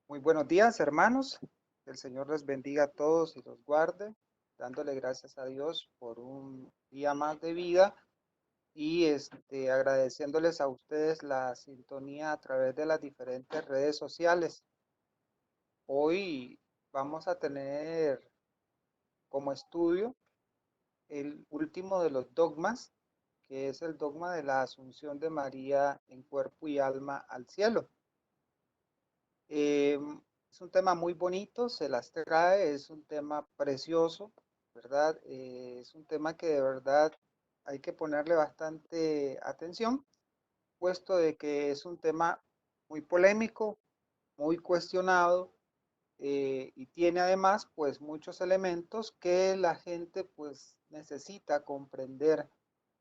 Muy buenos días, hermanos. Que el Señor les bendiga a todos y los guarde, dándole gracias a Dios por un día más de vida y agradeciéndoles a ustedes la sintonía a través de las diferentes redes sociales. Hoy vamos a tener como estudio el último de los dogmas, que es el dogma de la Asunción de María en cuerpo y alma al cielo. Eh, es un tema muy bonito, se las trae, es un tema precioso, ¿verdad? Es un tema que de verdad hay que ponerle bastante atención, puesto de que es un tema muy polémico, muy cuestionado, y tiene además pues muchos elementos que la gente pues necesita comprender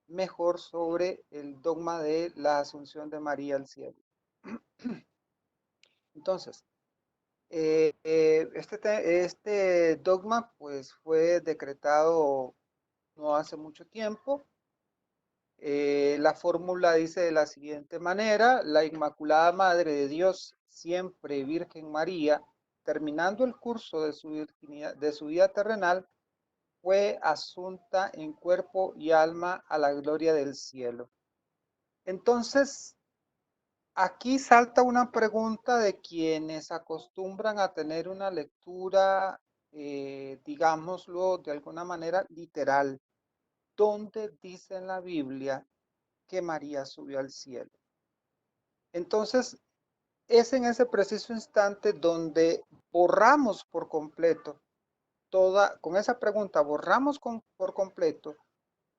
mejor sobre el dogma de la Asunción de María al cielo. Entonces, este dogma pues fue decretado no hace mucho tiempo. La fórmula dice de la siguiente manera: la Inmaculada Madre de Dios, siempre Virgen María, terminando el curso de su vida terrenal, fue asunta en cuerpo y alma a la gloria del cielo. Entonces, aquí salta una pregunta de quienes acostumbran a tener una lectura, digámoslo de alguna manera, literal. ¿Dónde dice en la Biblia que María subió al cielo? Entonces, es en ese preciso instante donde borramos por completo con esa pregunta, por completo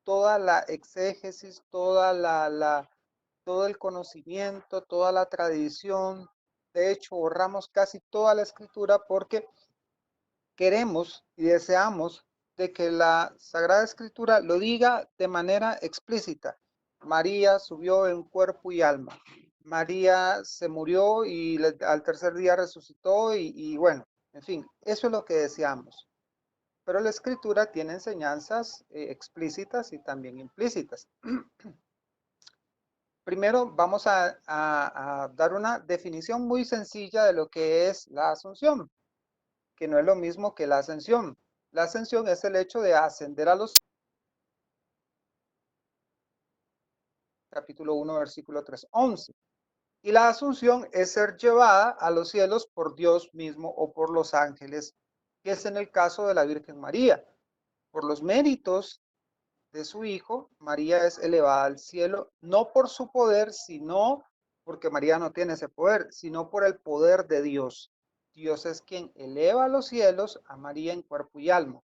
toda la exégesis, todo el conocimiento, toda la tradición. De hecho, borramos casi toda la escritura porque queremos y deseamos de que la Sagrada Escritura lo diga de manera explícita. María subió en cuerpo y alma. María se murió y al tercer día resucitó y bueno, en fin, eso es lo que deseamos. Pero la Escritura tiene enseñanzas explícitas y también implícitas. Primero vamos a dar una definición muy sencilla de lo que es la asunción, que no es lo mismo que la ascensión. La ascensión es el hecho de ascender a los capítulo 1, versículo 3, 11. Y la asunción es ser llevada a los cielos por Dios mismo o por los ángeles, que es en el caso de la Virgen María. Por los méritos de su Hijo, María es elevada al cielo, no por su poder, sino porque María no tiene ese poder, sino por el poder de Dios. Dios es quien eleva a los cielos a María en cuerpo y alma.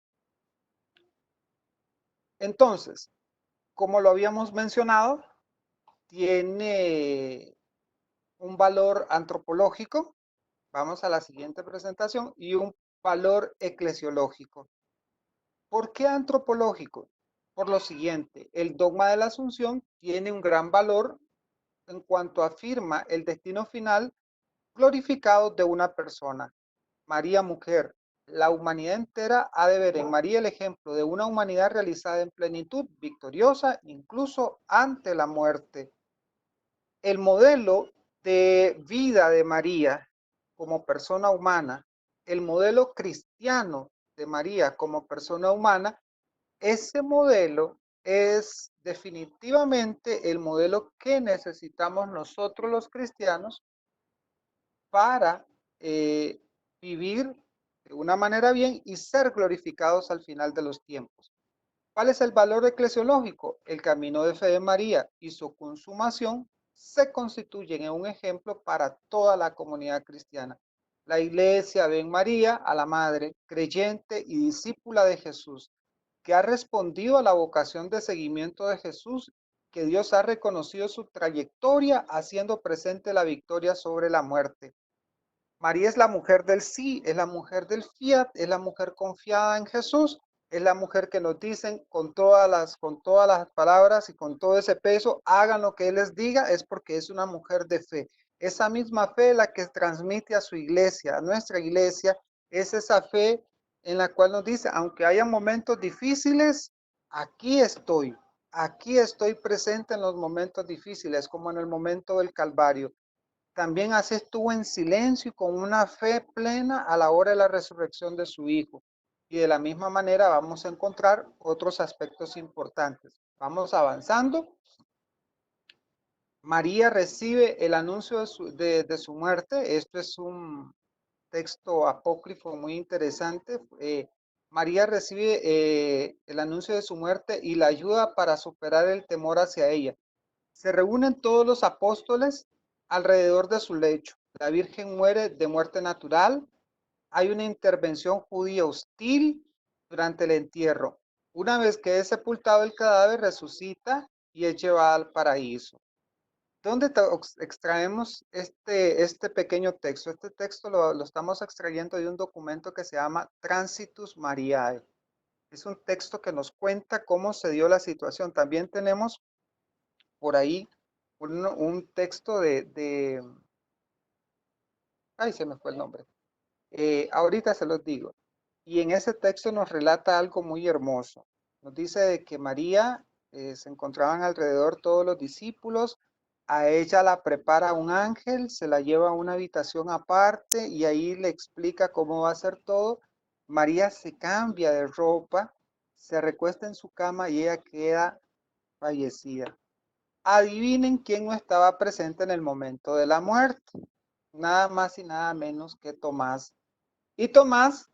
Entonces, como lo habíamos mencionado, tiene un valor antropológico. Vamos a la siguiente presentación. Y un valor eclesiológico. ¿Por qué antropológico? Por lo siguiente: el dogma de la Asunción tiene un gran valor en cuanto afirma el destino final glorificado de una persona, María mujer. La humanidad entera ha de ver en María el ejemplo de una humanidad realizada en plenitud, victoriosa, incluso ante la muerte. El modelo de vida de María como persona humana, el modelo cristiano de María como persona humana, ese modelo es definitivamente el modelo que necesitamos nosotros los cristianos para vivir de una manera bien y ser glorificados al final de los tiempos. ¿Cuál es el valor eclesiológico? El camino de fe de María y su consumación se constituyen en un ejemplo para toda la comunidad cristiana. La iglesia ve en María a la madre creyente y discípula de Jesús, que ha respondido a la vocación de seguimiento de Jesús, que Dios ha reconocido su trayectoria haciendo presente la victoria sobre la muerte. María es la mujer del sí, es la mujer del fiat, es la mujer confiada en Jesús, es la mujer que nos dicen con todas las palabras y con todo ese peso, hagan lo que Él les diga, es porque es una mujer de fe. Esa misma fe la que transmite a su iglesia, a nuestra iglesia, es esa fe en la cual nos dice, aunque haya momentos difíciles, aquí estoy presente en los momentos difíciles, como en el momento del Calvario. También así estuvo en silencio y con una fe plena a la hora de la resurrección de su Hijo. Y de la misma manera vamos a encontrar otros aspectos importantes. Vamos avanzando. María recibe el anuncio de su muerte. Esto es un texto apócrifo muy interesante. María recibe el anuncio de su muerte y la ayuda para superar el temor hacia ella. Se reúnen todos los apóstoles alrededor de su lecho. La Virgen muere de muerte natural. Hay una intervención judía hostil durante el entierro. Una vez que es sepultado el cadáver, resucita y es llevada al paraíso. ¿Dónde extraemos este pequeño texto? Este texto lo estamos extrayendo de un documento que se llama Transitus Mariae. Es un texto que nos cuenta cómo se dio la situación. También tenemos por ahí un texto ay, se me fue el nombre. Ahorita se los digo. Y en ese texto nos relata algo muy hermoso. Nos dice de que María se encontraban alrededor todos los discípulos, a ella la prepara un ángel, se la lleva a una habitación aparte y ahí le explica cómo va a ser todo. María se cambia de ropa, se recuesta en su cama y ella queda fallecida. Adivinen quién no estaba presente en el momento de la muerte. Nada más y nada menos que Tomás. Y Tomás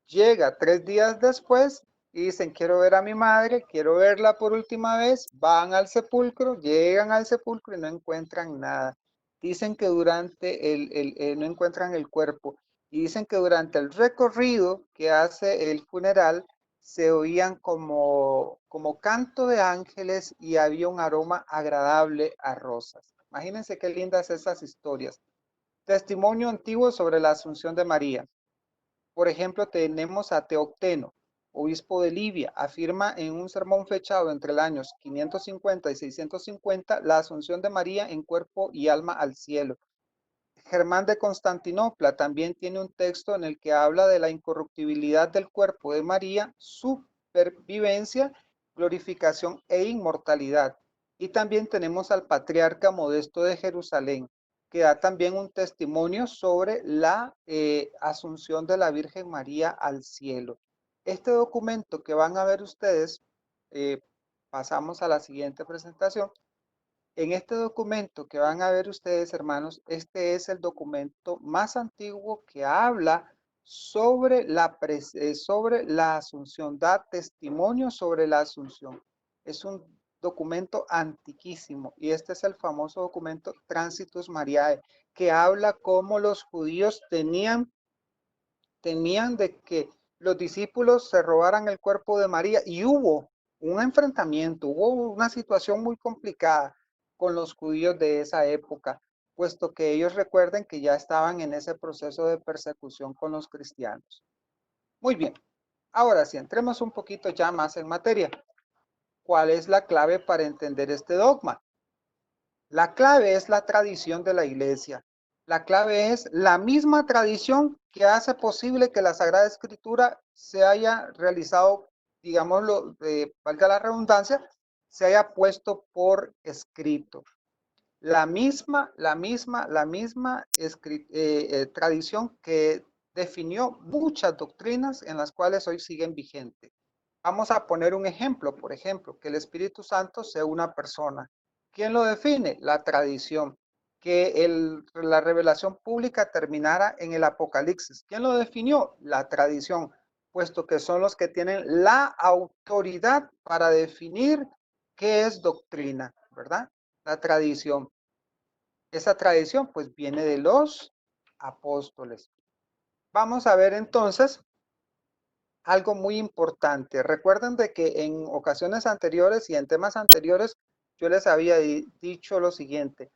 llega 3 días después y dicen, quiero ver a mi madre, quiero verla por última vez. Van al sepulcro, llegan al sepulcro y no encuentran nada. Dicen que no encuentran el cuerpo. Y dicen que durante el recorrido que hace el funeral, se oían como canto de ángeles y había un aroma agradable a rosas. Imagínense qué lindas esas historias. Testimonio antiguo sobre la Asunción de María. Por ejemplo, tenemos a Teocteno, obispo de Libia, afirma en un sermón fechado entre los años 550 y 650 la asunción de María en cuerpo y alma al cielo. Germán de Constantinopla también tiene un texto en el que habla de la incorruptibilidad del cuerpo de María, su pervivencia, glorificación e inmortalidad. Y también tenemos al patriarca Modesto de Jerusalén, que da también un testimonio sobre la asunción de la Virgen María al cielo. Este documento que van a ver ustedes, pasamos a la siguiente presentación. En este documento que van a ver ustedes, hermanos, este es el documento más antiguo que habla sobre sobre la asunción, da testimonio sobre la asunción. Es un documento antiquísimo y este es el famoso documento Transitus Mariae, que habla cómo los judíos temían de que los discípulos se robaran el cuerpo de María y hubo un enfrentamiento, hubo una situación muy complicada con los judíos de esa época, puesto que ellos recuerden que ya estaban en ese proceso de persecución con los cristianos. Muy bien, ahora sí, entremos un poquito ya más en materia. ¿Cuál es la clave para entender este dogma? La clave es la tradición de la iglesia. La clave es la misma tradición que hace posible que la Sagrada Escritura se haya realizado, digámoslo, valga la redundancia, se haya puesto por escrito. La misma tradición que definió muchas doctrinas en las cuales hoy siguen vigentes. Vamos a poner un ejemplo, por ejemplo, que el Espíritu Santo sea una persona. ¿Quién lo define? La tradición. Que la revelación pública terminara en el Apocalipsis. ¿Quién lo definió? La tradición, puesto que son los que tienen la autoridad para definir qué es doctrina, ¿verdad? La tradición. Esa tradición pues viene de los apóstoles. Vamos a ver entonces algo muy importante. Recuerden de que en ocasiones anteriores y en temas anteriores yo les había dicho lo siguiente.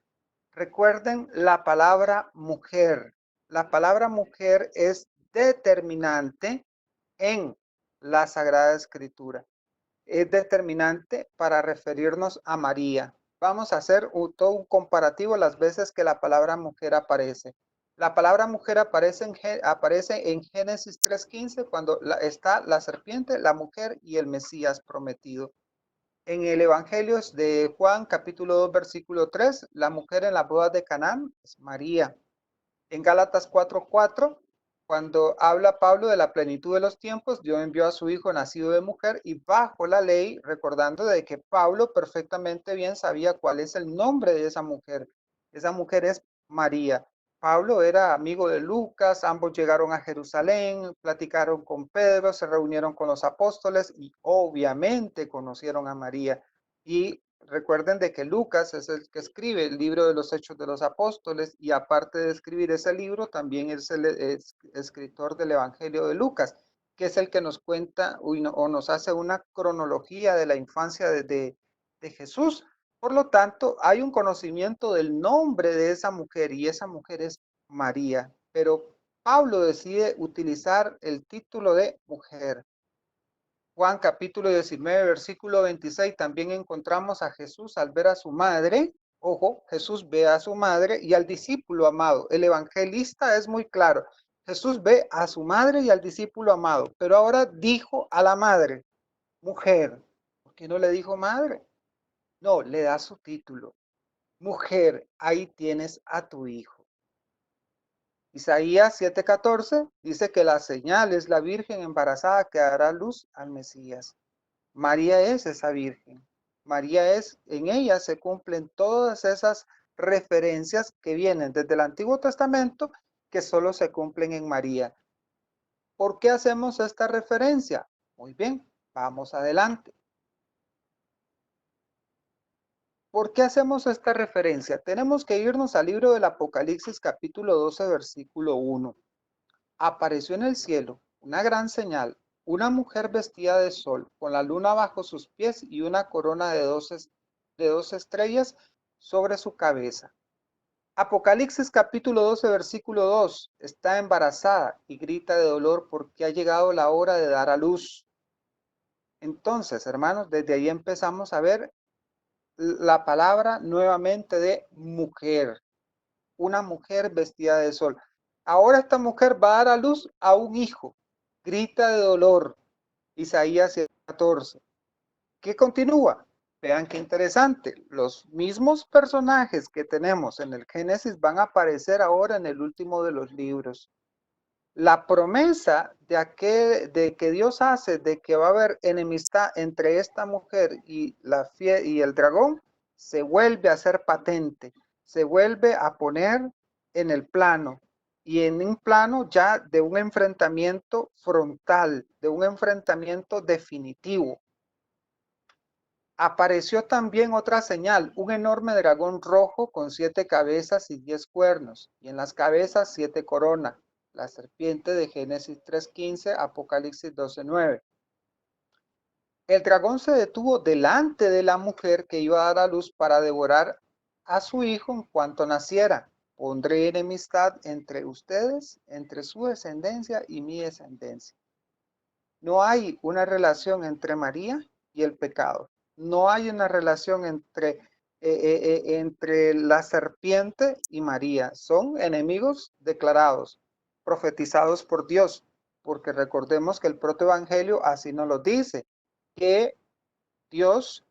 Recuerden la palabra mujer. La palabra mujer es determinante en la Sagrada Escritura. Es determinante para referirnos a María. Vamos a hacer todo un comparativo las veces que la palabra mujer aparece. La palabra mujer aparece en Génesis 3:15 cuando está la serpiente, la mujer y el Mesías prometido. En el Evangelio de Juan, capítulo 2, versículo 3, la mujer en las bodas de Canaán es María. En Gálatas 4:4, cuando habla Pablo de la plenitud de los tiempos, Dios envió a su hijo nacido de mujer y bajo la ley, recordando de que Pablo perfectamente bien sabía cuál es el nombre de esa mujer. Esa mujer es María. Pablo era amigo de Lucas, ambos llegaron a Jerusalén, platicaron con Pedro, se reunieron con los apóstoles y obviamente conocieron a María. Y recuerden de que Lucas es el que escribe el libro de los Hechos de los Apóstoles y aparte de escribir ese libro, también es el escritor del Evangelio de Lucas, que es el que nos cuenta o nos hace una cronología de la infancia de Jesús. Por lo tanto, hay un conocimiento del nombre de esa mujer y esa mujer es María. Pero Pablo decide utilizar el título de mujer. Juan capítulo 19, versículo 26, también encontramos a Jesús al ver a su madre. Ojo, Jesús ve a su madre y al discípulo amado. El evangelista es muy claro. Jesús ve a su madre y al discípulo amado, pero ahora dijo a la madre, mujer. ¿Por qué no le dijo madre? No, le da su título. Mujer, ahí tienes a tu hijo. Isaías 7:14 dice que la señal es la virgen embarazada que dará luz al Mesías. María es esa virgen. María es, en ella se cumplen todas esas referencias que vienen desde el Antiguo Testamento que solo se cumplen en María. ¿Por qué hacemos esta referencia? Muy bien, vamos adelante. ¿Por qué hacemos esta referencia? Tenemos que irnos al libro del Apocalipsis capítulo 12, versículo 1. Apareció en el cielo una gran señal, una mujer vestida de sol, con la luna bajo sus pies y una corona de dos estrellas sobre su cabeza. Apocalipsis capítulo 12, versículo 2. Está embarazada y grita de dolor porque ha llegado la hora de dar a luz. Entonces, hermanos, desde ahí empezamos a ver la palabra nuevamente de mujer. Una mujer vestida de sol. Ahora esta mujer va a dar a luz a un hijo. Grita de dolor. Isaías 14. ¿Qué continúa? Vean qué interesante. Los mismos personajes que tenemos en el Génesis van a aparecer ahora en el último de los libros. La promesa de que Dios hace de que va a haber enemistad entre esta mujer y el dragón se vuelve a hacer patente, se vuelve a poner en el plano y en un plano ya de un enfrentamiento frontal, de un enfrentamiento definitivo. Apareció también otra señal, un enorme dragón rojo con 7 cabezas y 10 cuernos, y en las cabezas 7 coronas. La serpiente de Génesis 3:15, Apocalipsis 12:9. El dragón se detuvo delante de la mujer que iba a dar a luz para devorar a su hijo en cuanto naciera. Pondré enemistad entre ustedes, entre su descendencia y mi descendencia. No hay una relación entre María y el pecado. No hay una relación entre la serpiente y María. Son enemigos declarados, profetizados por Dios, porque recordemos que el protoevangelio así nos lo dice, que Dios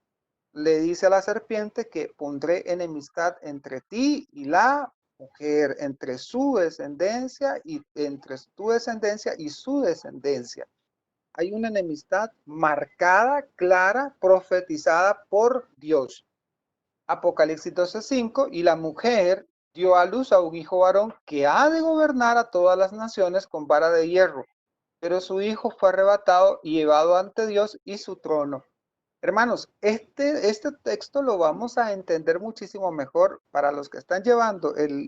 le dice a la serpiente que pondré enemistad entre ti y la mujer, entre su descendencia y entre tu descendencia y su descendencia. Hay una enemistad marcada, clara, profetizada por Dios. Apocalipsis 12:5, y la mujer dio a luz a un hijo varón que ha de gobernar a todas las naciones con vara de hierro, pero su hijo fue arrebatado y llevado ante Dios y su trono. Hermanos, este texto lo vamos a entender muchísimo mejor para los que están llevando el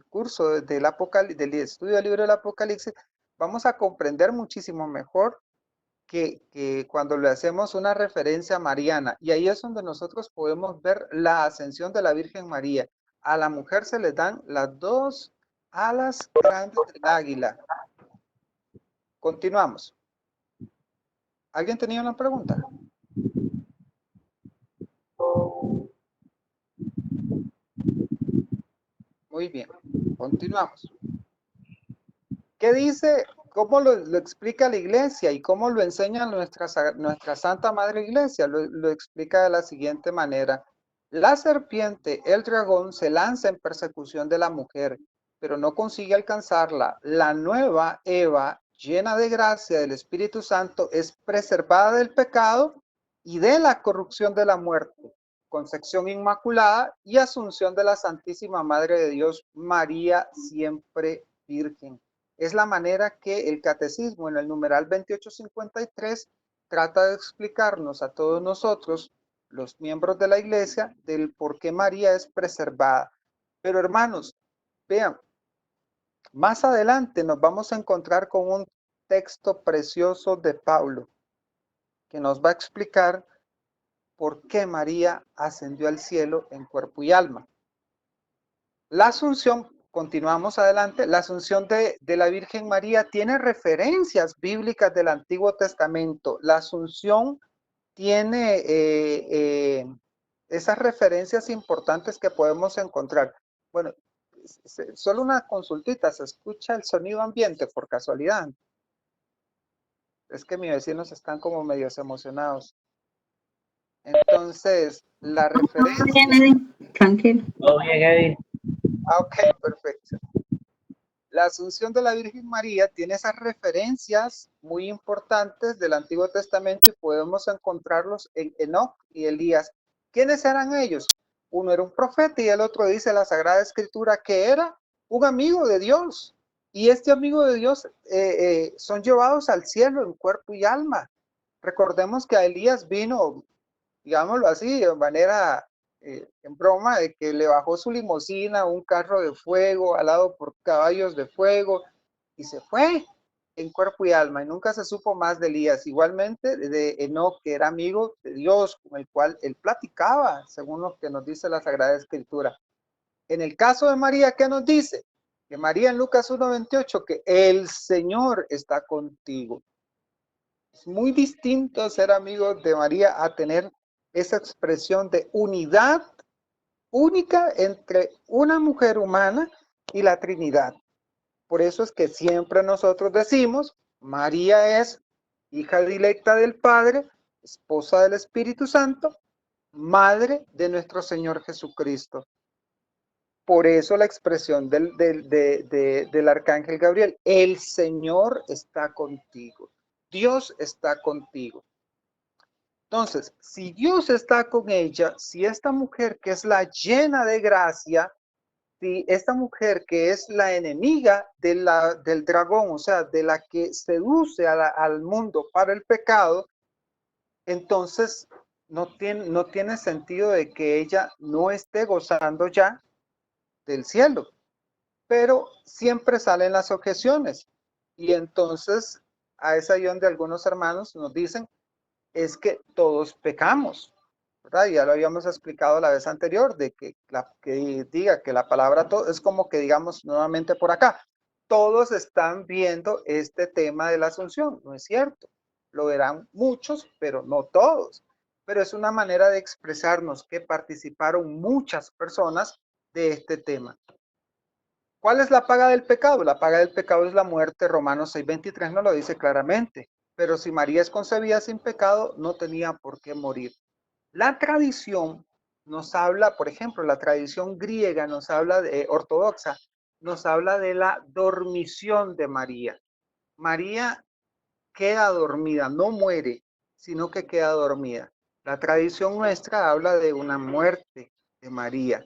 curso del estudio del libro del Apocalipsis. Vamos a comprender muchísimo mejor que cuando le hacemos una referencia mariana, y ahí es donde nosotros podemos ver la ascensión de la Virgen María. A la mujer se le dan las dos alas grandes del águila. Continuamos. ¿Alguien tenía una pregunta? Muy bien, continuamos. ¿Qué dice ¿cómo lo explica la iglesia y cómo lo enseña nuestra Santa Madre Iglesia? Lo explica de la siguiente manera. La serpiente, el dragón, se lanza en persecución de la mujer, pero no consigue alcanzarla. La nueva Eva, llena de gracia del Espíritu Santo, es preservada del pecado y de la corrupción de la muerte. Concepción Inmaculada y Asunción de la Santísima Madre de Dios, María siempre Virgen. Es la manera que el Catecismo en el numeral 2853 trata de explicarnos a todos nosotros, los miembros de la Iglesia, del por qué María es preservada. Pero hermanos, vean, más adelante nos vamos a encontrar con un texto precioso de Pablo que nos va a explicar por qué María ascendió al cielo en cuerpo y alma. La Asunción, continuamos adelante, la Asunción de la Virgen María tiene referencias bíblicas del Antiguo Testamento. La Asunción tiene esas referencias importantes que podemos encontrar. Bueno, solo una consultita, ¿se escucha el sonido ambiente por casualidad? Es que mis vecinos están como medios emocionados. Entonces, la referencia... Tranquilo. Todo bien, Eddie. Ok, perfecto. La Asunción de la Virgen María tiene esas referencias muy importantes del Antiguo Testamento y podemos encontrarlos en Enoc y Elías. ¿Quiénes eran ellos? Uno era un profeta y el otro dice la Sagrada Escritura que era un amigo de Dios. Y este amigo de Dios son llevados al cielo en cuerpo y alma. Recordemos que a Elías vino, digámoslo así, de manera en broma, de que le bajó su limusina, un carro de fuego, alado por caballos de fuego, y se fue en cuerpo y alma, y nunca se supo más de Elías. Igualmente de Enoc, que era amigo de Dios, con el cual él platicaba, según lo que nos dice la Sagrada Escritura. En el caso de María, ¿qué nos dice? Que María en Lucas 1:28, que el Señor está contigo. Es muy distinto ser amigo de María a tener esa expresión de unidad única entre una mujer humana y la Trinidad. Por eso es que siempre nosotros decimos, María es hija directa del Padre, esposa del Espíritu Santo, madre de nuestro Señor Jesucristo. Por eso la expresión del arcángel Gabriel, el Señor está contigo, Dios está contigo. Entonces, si Dios está con ella, si esta mujer que es la llena de gracia, si esta mujer que es la enemiga del dragón, o sea, de la que seduce al mundo para el pecado, entonces no tiene sentido de que ella no esté gozando ya del cielo. Pero siempre salen las objeciones. Y entonces a esa ahí donde algunos hermanos nos dicen, es que todos pecamos, ¿verdad? Ya lo habíamos explicado la vez anterior, de que diga que la palabra todo es como que digamos nuevamente por acá, todos están viendo este tema de la Asunción, no es cierto, lo verán muchos, pero no todos, pero es una manera de expresarnos que participaron muchas personas de este tema. ¿Cuál es la paga del pecado? La paga del pecado es la muerte. Romanos 6:23 nos lo dice claramente. Pero si María es concebida sin pecado, no tenía por qué morir. La tradición nos habla, por ejemplo, la tradición griega nos habla de ortodoxa, nos habla de la dormición de María. María queda dormida, no muere, sino que queda dormida. La tradición nuestra habla de una muerte de María.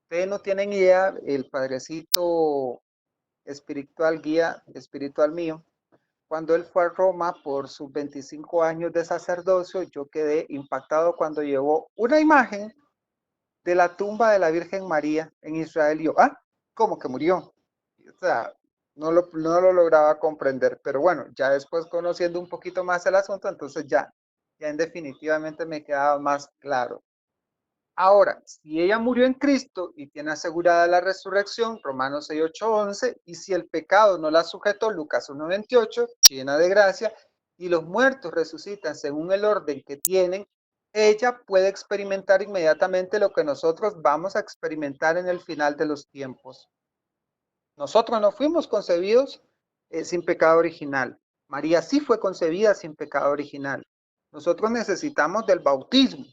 Ustedes no tienen idea, el padrecito espiritual, guía espiritual mío, cuando él fue a Roma por sus 25 años de sacerdocio, yo quedé impactado cuando llevó una imagen de la tumba de la Virgen María en Israel. Y yo, ¿cómo que murió? O sea, no lo lograba comprender, pero bueno, ya después conociendo un poquito más el asunto, entonces ya en definitivamente me quedaba más claro. Ahora, si ella murió en Cristo y tiene asegurada la resurrección, Romanos 6, 8, 11, y si el pecado no la sujetó, Lucas 1, 28, llena de gracia, y los muertos resucitan según el orden que tienen, ella puede experimentar inmediatamente lo que nosotros vamos a experimentar en el final de los tiempos. Nosotros no fuimos concebidos sin pecado original. María sí fue concebida sin pecado original. Nosotros necesitamos del bautismo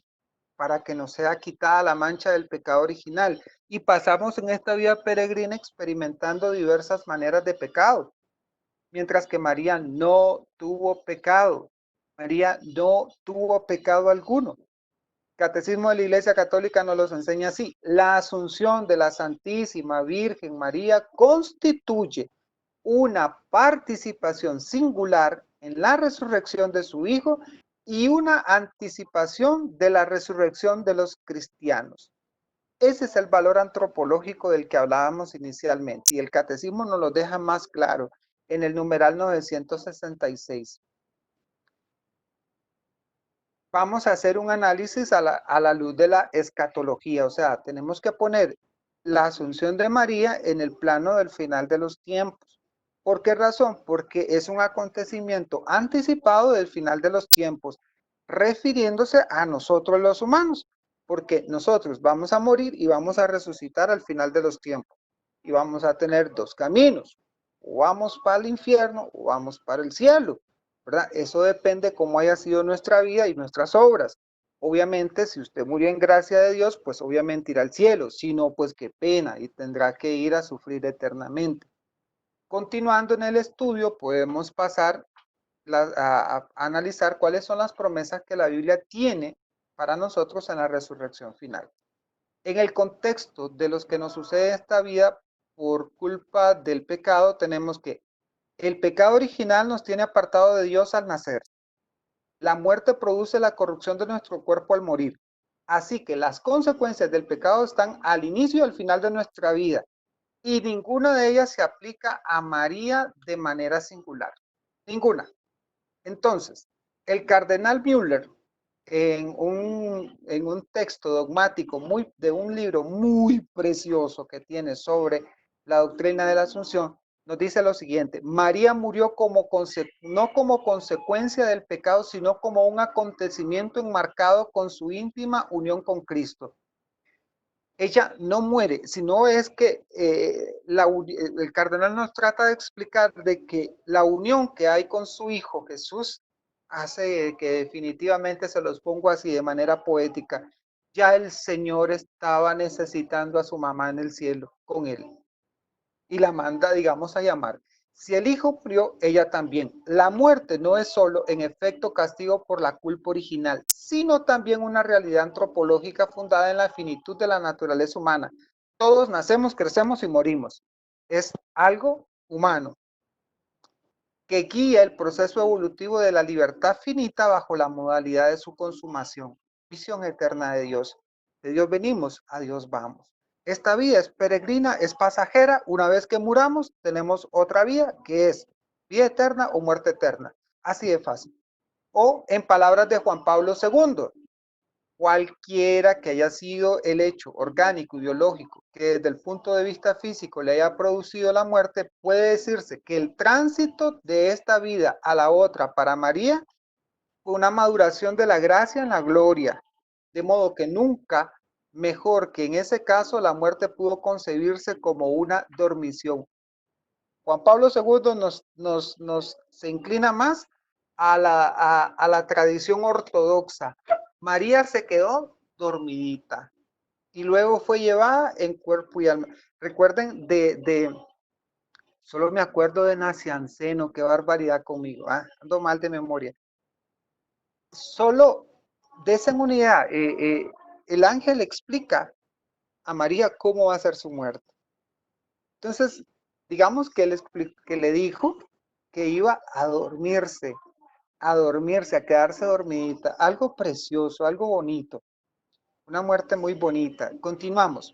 para que nos sea quitada la mancha del pecado original. Y pasamos en esta vida peregrina experimentando diversas maneras de pecado, mientras que María no tuvo pecado. María no tuvo pecado alguno. Catecismo de la Iglesia Católica nos los enseña así. La asunción de la Santísima Virgen María constituye una participación singular en la resurrección de su Hijo y una anticipación de la resurrección de los cristianos. Ese es el valor antropológico del que hablábamos inicialmente y el catecismo nos lo deja más claro en el numeral 966. Vamos a hacer un análisis a la luz de la escatología, o sea, tenemos que poner la asunción de María en el plano del final de los tiempos. ¿Por qué razón? Porque es un acontecimiento anticipado del final de los tiempos, refiriéndose a nosotros los humanos, porque nosotros vamos a morir y vamos a resucitar al final de los tiempos. Y vamos a tener dos caminos, o vamos para el infierno o vamos para el cielo. ¿Verdad? Eso depende cómo haya sido nuestra vida y nuestras obras. Obviamente, si usted murió en gracia de Dios, pues obviamente irá al cielo. Si no, pues qué pena y tendrá que ir a sufrir eternamente. Continuando en el estudio, podemos pasar a analizar cuáles son las promesas que la Biblia tiene para nosotros en la resurrección final. En el contexto de los que nos sucede esta vida por culpa del pecado, tenemos que el pecado original nos tiene apartado de Dios al nacer. La muerte produce la corrupción de nuestro cuerpo al morir. Así que las consecuencias del pecado están al inicio y al final de nuestra vida. Y ninguna de ellas se aplica a María de manera singular. Ninguna. Entonces, el cardenal Müller, en un texto dogmático de un libro muy precioso que tiene sobre la doctrina de la Asunción, nos dice lo siguiente: María murió no como consecuencia del pecado, sino como un acontecimiento enmarcado con su íntima unión con Cristo. Ella no muere, sino es que el cardenal nos trata de explicar de que la unión que hay con su Hijo Jesús hace que definitivamente, se los pongo así de manera poética, ya el Señor estaba necesitando a su mamá en el cielo con él y la manda, digamos, a llamar. Si el Hijo murió, ella también. La muerte no es solo, en efecto, castigo por la culpa original, sino también una realidad antropológica fundada en la finitud de la naturaleza humana. Todos nacemos, crecemos y morimos. Es algo humano que guía el proceso evolutivo de la libertad finita bajo la modalidad de su consumación. Visión eterna de Dios. De Dios venimos, a Dios vamos. Esta vida es peregrina, es pasajera. Una vez que muramos, tenemos otra vida que es vida eterna o muerte eterna. Así de fácil. O en palabras de Juan Pablo II, cualquiera que haya sido el hecho orgánico y biológico que desde el punto de vista físico le haya producido la muerte, puede decirse que el tránsito de esta vida a la otra para María fue una maduración de la gracia en la gloria, de modo que nunca, mejor que en ese caso, la muerte pudo concebirse como una dormición. Juan Pablo II se inclina más a la tradición ortodoxa. María se quedó dormidita y luego fue llevada en cuerpo y alma. Recuerden solo me acuerdo de Nacianceno, qué barbaridad conmigo, ando mal de memoria. Solo de esa unidad, el ángel explica a María cómo va a ser su muerte. Entonces, digamos que que le dijo que iba a dormirse, a quedarse dormidita. Algo precioso, algo bonito. Una muerte muy bonita. Continuamos.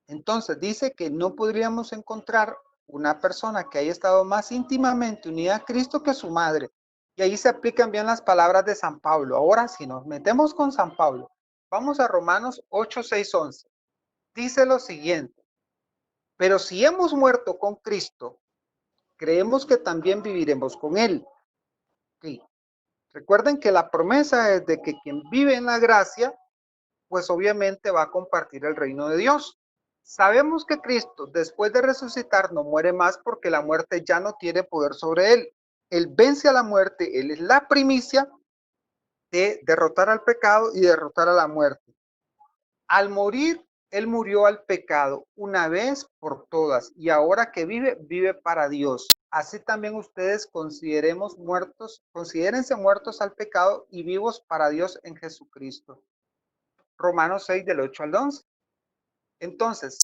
Entonces, dice que no podríamos encontrar una persona que haya estado más íntimamente unida a Cristo que su madre. Y ahí se aplican bien las palabras de San Pablo. Ahora, si nos metemos con San Pablo, vamos a Romanos 8, 6, 11. Dice lo siguiente: pero si hemos muerto con Cristo, creemos que también viviremos con Él. Sí. Recuerden que la promesa es de que quien vive en la gracia, pues obviamente va a compartir el reino de Dios. Sabemos que Cristo, después de resucitar, no muere más porque la muerte ya no tiene poder sobre él. Él vence a la muerte, él es la primicia de derrotar al pecado y derrotar a la muerte. Al morir, él murió al pecado una vez por todas y ahora que vive, vive para Dios. Así también ustedes considérense muertos al pecado y vivos para Dios en Jesucristo. Romanos 6 del 8 al 11. Entonces,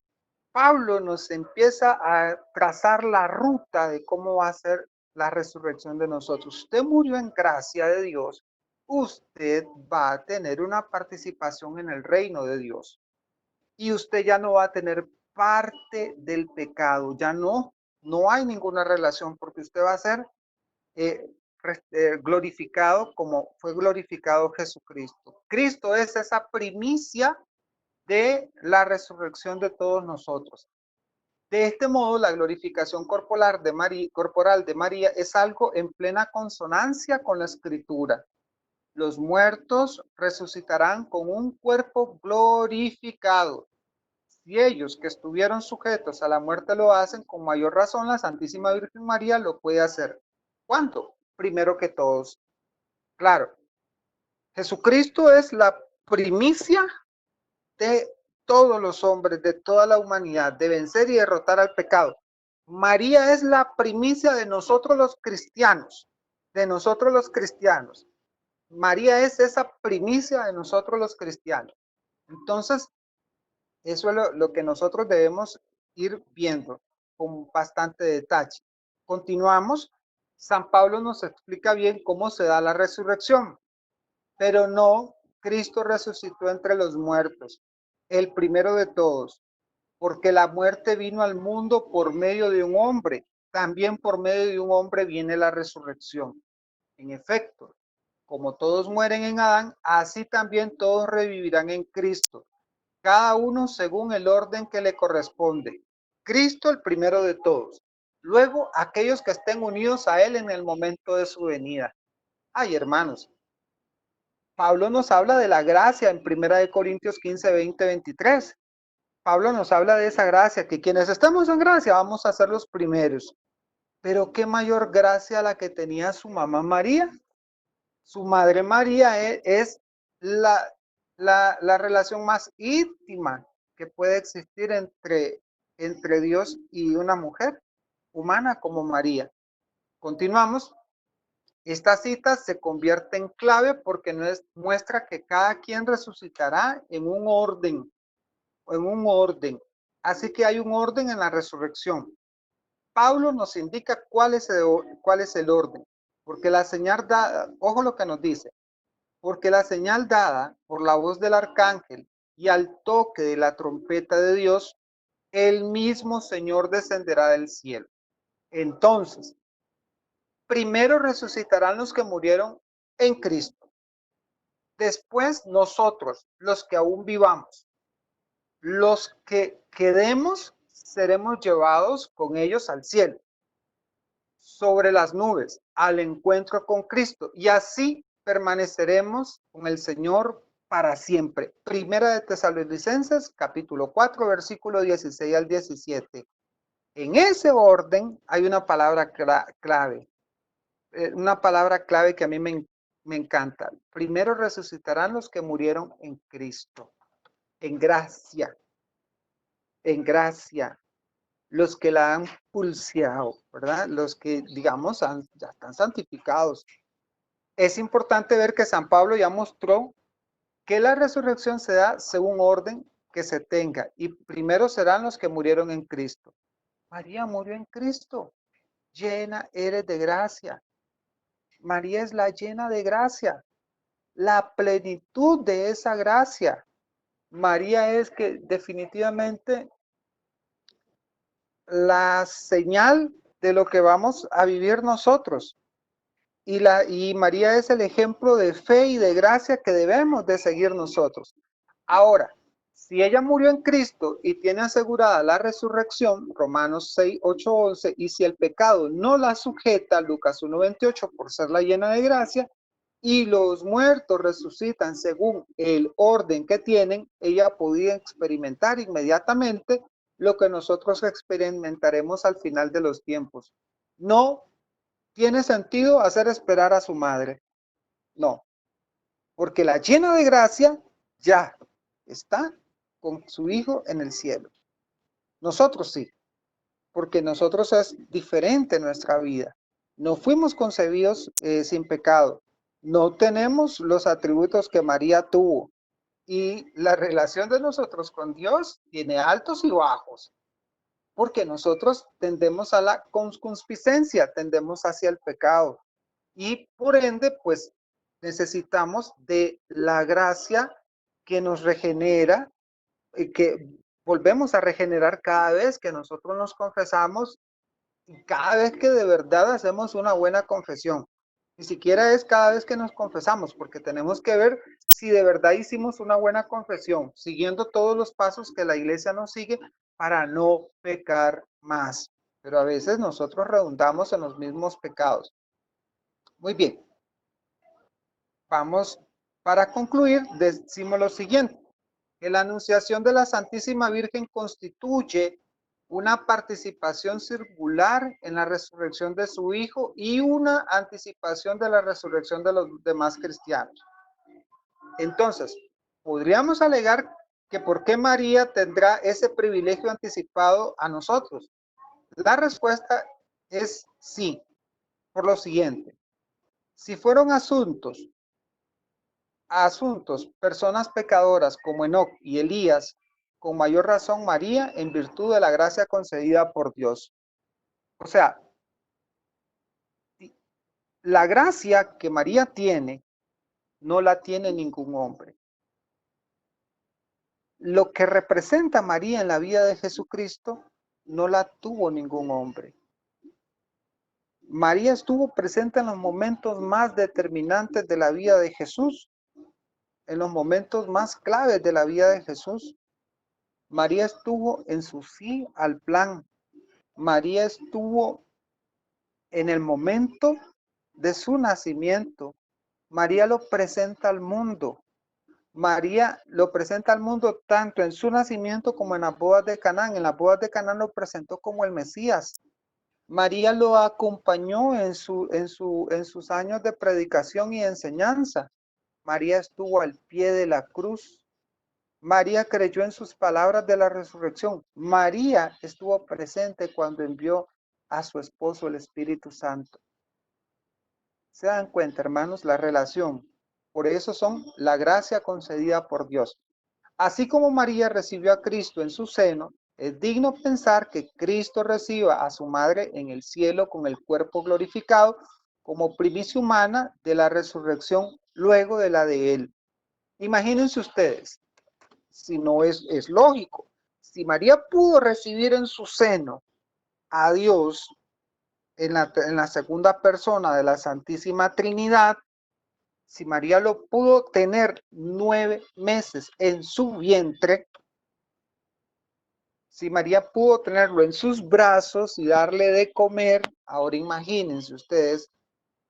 Pablo nos empieza a trazar la ruta de cómo va a ser la resurrección de nosotros. Usted murió en gracia de Dios, usted va a tener una participación en el reino de Dios y usted ya no va a tener parte del pecado, ya no hay ninguna relación porque usted va a ser eh, glorificado como fue glorificado Jesucristo. Cristo es esa primicia de la resurrección de todos nosotros. De este modo, la glorificación corporal de María es algo en plena consonancia con la Escritura. Los muertos resucitarán con un cuerpo glorificado. Si ellos que estuvieron sujetos a la muerte lo hacen, con mayor razón la Santísima Virgen María lo puede hacer. ¿Cuándo? Primero que todos. Claro, Jesucristo es la primicia de todos los hombres, de toda la humanidad, de vencer y derrotar al pecado. María es la primicia de nosotros los cristianos, de nosotros los cristianos. María es esa primicia de nosotros los cristianos. Entonces, eso es lo que nosotros debemos ir viendo con bastante detalle. Continuamos. San Pablo nos explica bien cómo se da la resurrección, pero no Cristo resucitó entre los muertos, el primero de todos, porque la muerte vino al mundo por medio de un hombre, también por medio de un hombre viene la resurrección. En efecto, como todos mueren en Adán, así también todos revivirán en Cristo, cada uno según el orden que le corresponde. Cristo el primero de todos, luego aquellos que estén unidos a él en el momento de su venida. Ay, hermanos, Pablo nos habla de la gracia en 1 Corintios 15, 20, 23. Pablo nos habla de esa gracia, que quienes estamos en gracia vamos a ser los primeros. Pero qué mayor gracia la que tenía su mamá María. Su madre María es la relación más íntima que puede existir entre Dios y una mujer humana como María. Continuamos. Esta cita se convierte en clave porque muestra que cada quien resucitará en un orden. Así que hay un orden en la resurrección. Pablo nos indica cuál es el orden, porque la señal dada, ojo lo que nos dice, porque la señal dada por la voz del arcángel y al toque de la trompeta de Dios, el mismo Señor descenderá del cielo. Entonces, primero resucitarán los que murieron en Cristo. Después nosotros, los que aún vivamos. Los que quedemos seremos llevados con ellos al cielo, sobre las nubes, al encuentro con Cristo, y así permaneceremos con el Señor para siempre. Primera de Tesalonicenses, capítulo 4, versículo 16 al 17. En ese orden hay una palabra clave, una palabra clave que a mí me encanta. Primero resucitarán los que murieron en Cristo, en gracia, en gracia. Los que la han pulseado, ¿verdad? Los que, digamos, ya están santificados. Es importante ver que San Pablo ya mostró que la resurrección se da según orden que se tenga, y primero serán los que murieron en Cristo. María murió en Cristo. Llena eres de gracia. María es la llena de gracia, la plenitud de esa gracia. María es que definitivamente la señal de lo que vamos a vivir nosotros. Y María es el ejemplo de fe y de gracia que debemos de seguir nosotros. Ahora, si ella murió en Cristo y tiene asegurada la resurrección, Romanos 6, 8, 11, y si el pecado no la sujeta, Lucas 1, 28, por ser la llena de gracia, y los muertos resucitan según el orden que tienen, ella podía experimentar inmediatamente lo que nosotros experimentaremos al final de los tiempos. No tiene sentido hacer esperar a su madre. No, porque la llena de gracia ya está con su hijo en el cielo. Nosotros sí, porque nosotros es diferente nuestra vida. No fuimos concebidos sin pecado. No tenemos los atributos que María tuvo. Y la relación de nosotros con Dios tiene altos y bajos, porque nosotros tendemos a la concupiscencia, tendemos hacia el pecado. Y por ende, pues necesitamos de la gracia que nos regenera, que volvemos a regenerar cada vez que nosotros nos confesamos y cada vez que de verdad hacemos una buena confesión. Ni siquiera es cada vez que nos confesamos, porque tenemos que ver si de verdad hicimos una buena confesión, siguiendo todos los pasos que la iglesia nos sigue para no pecar más. Pero a veces nosotros redundamos en los mismos pecados. Muy bien, vamos, para concluir, decimos lo siguiente, que la anunciación de la Santísima Virgen constituye una participación singular en la resurrección de su Hijo y una anticipación de la resurrección de los demás cristianos. Entonces, podríamos alegar que ¿por qué María tendrá ese privilegio anticipado a nosotros? La respuesta es sí, por lo siguiente. Si fueron personas pecadoras como Enoc y Elías, con mayor razón María, en virtud de la gracia concedida por Dios. O sea, la gracia que María tiene, no la tiene ningún hombre. Lo que representa María en la vida de Jesucristo, no la tuvo ningún hombre. María estuvo presente en los momentos más determinantes de la vida de Jesús, en los momentos más claves de la vida de Jesús. María estuvo en su sí al plan. María estuvo en el momento de su nacimiento. María lo presenta al mundo. María lo presenta al mundo tanto en su nacimiento como en las bodas de Canaán. En las bodas de Canaán lo presentó como el Mesías. María lo acompañó en sus años de predicación y enseñanza. María estuvo al pie de la cruz. María creyó en sus palabras de la resurrección. María estuvo presente cuando envió a su esposo el Espíritu Santo. ¿Se dan cuenta, hermanos? La relación. Por eso son la gracia concedida por Dios. Así como María recibió a Cristo en su seno, es digno pensar que Cristo reciba a su madre en el cielo con el cuerpo glorificado como primicia humana de la resurrección luego de la de él. Imagínense ustedes, si no es lógico, si María pudo recibir en su seno a Dios en la segunda persona de la Santísima Trinidad, si María lo pudo tener 9 meses en su vientre, si María pudo tenerlo en sus brazos y darle de comer, ahora imagínense ustedes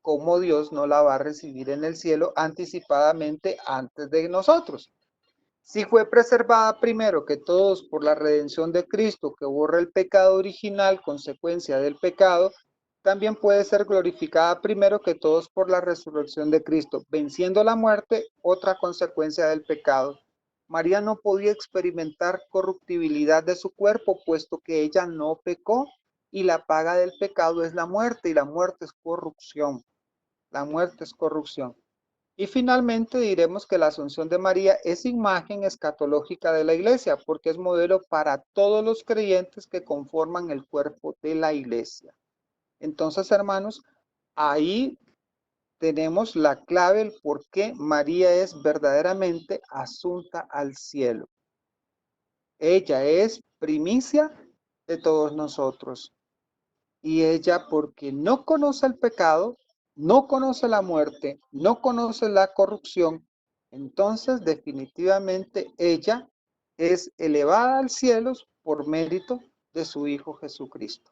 cómo Dios no la va a recibir en el cielo anticipadamente antes de nosotros. Si fue preservada primero que todos por la redención de Cristo que borra el pecado original, consecuencia del pecado, también puede ser glorificada primero que todos por la resurrección de Cristo, venciendo la muerte, otra consecuencia del pecado. María no podía experimentar corruptibilidad de su cuerpo, puesto que ella no pecó, y la paga del pecado es la muerte, y la muerte es corrupción. La muerte es corrupción. Y finalmente diremos que la Asunción de María es imagen escatológica de la Iglesia, porque es modelo para todos los creyentes que conforman el cuerpo de la Iglesia. Entonces, hermanos, ahí tenemos la clave, el por qué María es verdaderamente asunta al cielo. Ella es primicia de todos nosotros. Y ella, porque no conoce el pecado, no conoce la muerte, no conoce la corrupción, entonces definitivamente ella es elevada al cielo por mérito de su Hijo Jesucristo.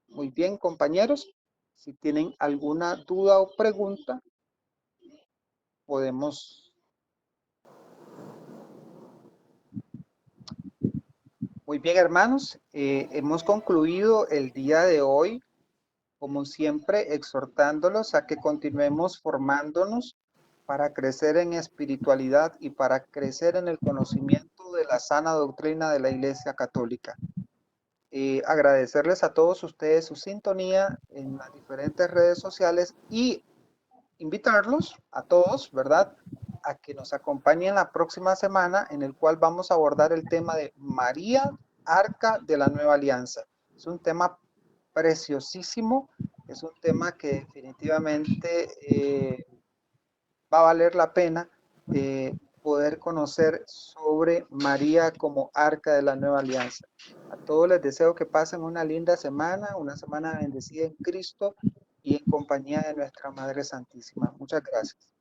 Muy bien, compañeros, si tienen alguna duda o pregunta. podemos... Muy bien, hermanos, hemos concluido el día de hoy, como siempre, exhortándolos a que continuemos formándonos para crecer en espiritualidad y para crecer en el conocimiento de la sana doctrina de la Iglesia Católica. Agradecerles a todos ustedes su sintonía en las diferentes redes sociales y invitarlos a todos, ¿verdad?, a que nos acompañen la próxima semana en el cual vamos a abordar el tema de María, Arca de la Nueva Alianza. Es un tema preciosísimo, es un tema que definitivamente va a valer la pena poder conocer sobre María como Arca de la Nueva Alianza. A todos les deseo que pasen una linda semana, una semana bendecida en Cristo y en compañía de nuestra Madre Santísima. Muchas gracias.